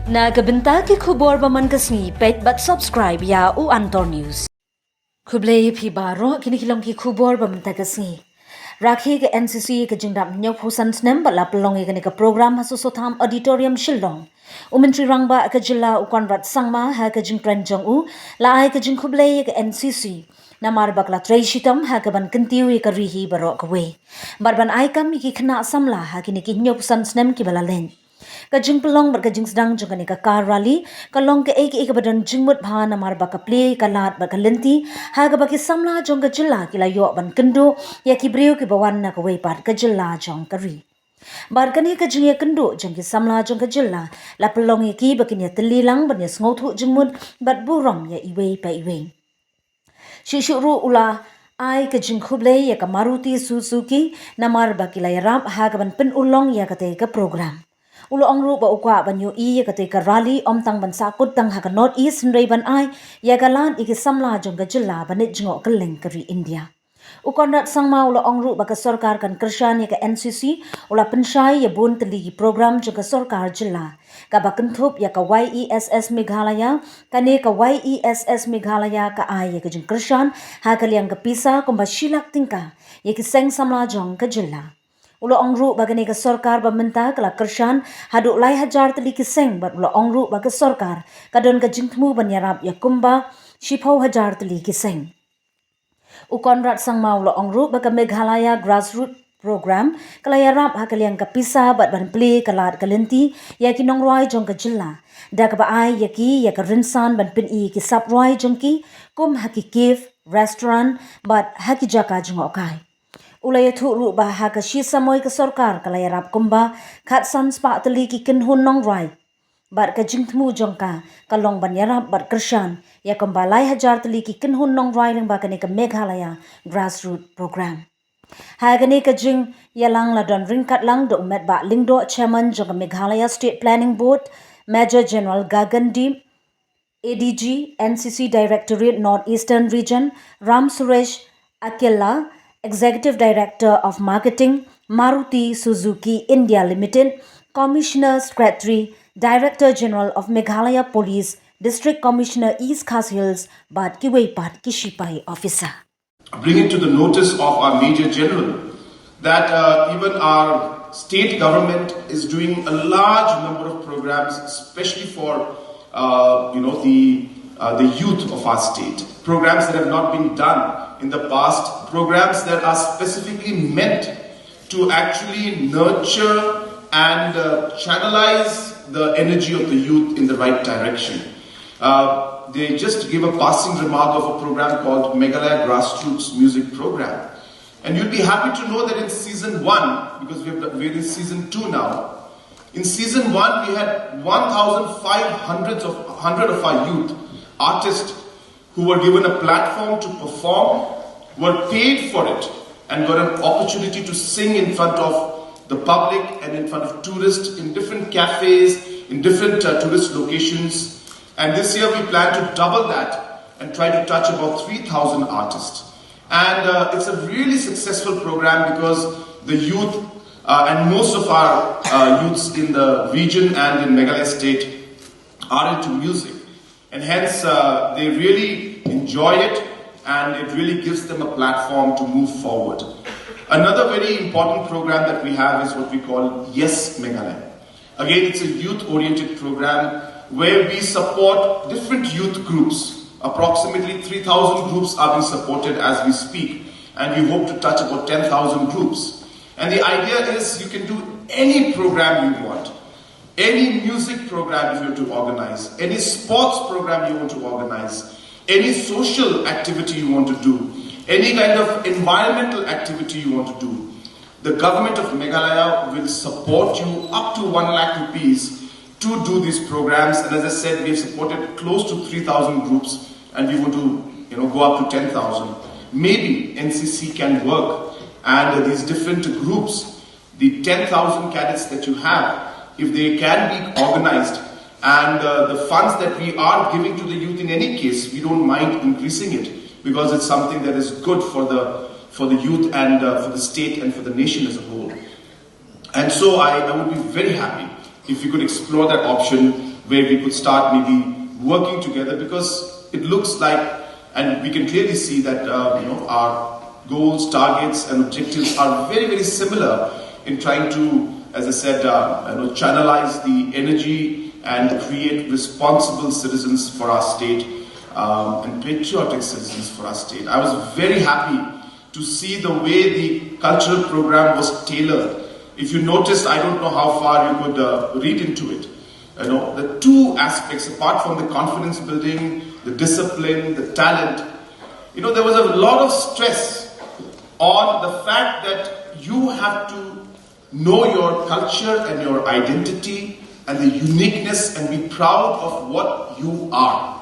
Nagabenta ki khubor baman kasni pet but subscribe ya u Antor News. Kublay phi baro kinikilong ki khubor baman takasni. Rakhi ke NCC ke jingdam nyok husan snem bala pelong ke ka program hasusotham auditorium shillong. Umentri Rangba ke Jylla u Conrad Sangma ha ke jing pranjong u la ai ke jing kublay ke NCC. Namar bakla tray shitam ha ke ban kentiu ke rihi baro ke we. Barban ai kam ki khna samla ha kini ki nyok husan snem ki bala len. Kajing pelong berkajing sedang juga ni kakar rally kalong ke ek badan jingmut bha namar baka play kalat baka lenti ha ga baki samla jong ka Jylla kila yo ban kendo ya ki breu ki bawan na ka wei pat ka Jylla jong kari barkani ka jing ya kendo jong ki samla jong ka Jylla la pelong ki baki ni telilang ban ya ngothu jingmut bat burom ya iwei pa iwei shishuru ula ai ka jing khublei ya ka Maruti Suzuki namar baki la yarap ha ga ban pen ulong ya ka te ka program ulo angru ba ukwa banyo i ka te ka rally omtang ban sakut tang ha ka North East nrei ban ai ya ka lan iki samla jong ka Jylla banit jingo ka leng kari India Conrad Sangma ulo angru ba ka sarkar kan Jyrshan ya ka NCC ula penshai ya bun teli program jong ka sarkar Jylla ka ba kenthup ya ka YEES Meghalaya ka ne ka YEES Meghalaya ka ai ya ka jingkyrshan ha ka liang ka pisa kumba shilak tyngka ya ki seng samla jong ka Jylla ulo angru bagani ka sarkar bamenta kala Jyrshan hadu lai hajar teli ki seng bat ulo angru baga sarkar kadon ka jingthmu banyarap ya kumba shipau hajar teli ki seng Conrad Sangma ulo angru baga Meghalaya grassroots program kala yarap hakaliang ka pisa bat ban play kalat kalenti ya ki nongroi jong ka Jylla da ka ba ai ya ki rinsan ban pin i ki saproi jong ki kum haki cave restaurant bat haki jaka jong okai ulaya thu ru ba ha ka shi samoy ka sarkar kalaya rap kumba khat san spa tali ki kin hun nong rai bar ka jingthmu jongka kalong ban yarap bar Jyrshan ya kumba lai hajar tali ki kin hun nong rai ring ba ka ne ka Meghalaya grassroots program ha ga ne ka jing yalang la don ring kat lang do met ba lingdo chairman jong ka Meghalaya State Planning Board Major General Gagandi ADG NCC Directorate Northeastern Region Ram Suresh Akella Executive Director of Marketing, Maruti Suzuki India Limited, Commissioner Secretary, Director General of Meghalaya Police, District Commissioner East Khas Hills, Bad Kiweipat Kishipai Officer. Bring it to the notice of our Major General that even our state government is doing a large number of programs, especially for the youth of our state. Programs that have not been done in the past, programs that are specifically meant to actually nurture and channelize the energy of the youth in the right direction. They just gave a passing remark of a program called Meghalaya Grassroots Music Program. And you'll be happy to know that in season 1, because we're in season 2 now, in season 1 we had 1,500 of our youth artists who were given a platform to perform, were paid for it, and got an opportunity to sing in front of the public and in front of tourists in different cafes, in different tourist locations. And this year we plan to double that and try to touch about 3,000 artists. And it's a really successful program because the youth and most of our youths in the region and in Meghalaya state are into music. And hence, they really enjoy it and it really gives them a platform to move forward. Another very important program that we have is what we call YEES MEGHALAYA. Again, it's a youth-oriented program where we support different youth groups. Approximately 3,000 groups are being supported as we speak. And we hope to touch about 10,000 groups. And the idea is you can do any program you want. Any music program you want to organize, any sports program you want to organize, any social activity you want to do, any kind of environmental activity you want to do, the government of Meghalaya will support you up to 1 lakh rupees to do these programs. And as I said, we have supported close to 3,000 groups and we want to go up to 10,000. Maybe NCC can work and these different groups, the 10,000 cadets that you have, if they can be organized and the funds that we are giving to the youth in any case, we don't mind increasing it because it's something that is good for the youth and for the state and for the nation as a whole. And so I would be very happy if you could explore that option where we could start maybe working together, because it looks like, and we can clearly see that our goals, targets and objectives are very, very similar in trying to, as I said, channelize the energy and create responsible citizens for our state and patriotic citizens for our state. I was very happy to see the way the cultural program was tailored. If you noticed, I don't know how far you could read into it. The two aspects, apart from the confidence building, the discipline, the talent, there was a lot of stress on the fact that you have to know your culture and your identity and the uniqueness and be proud of what you are.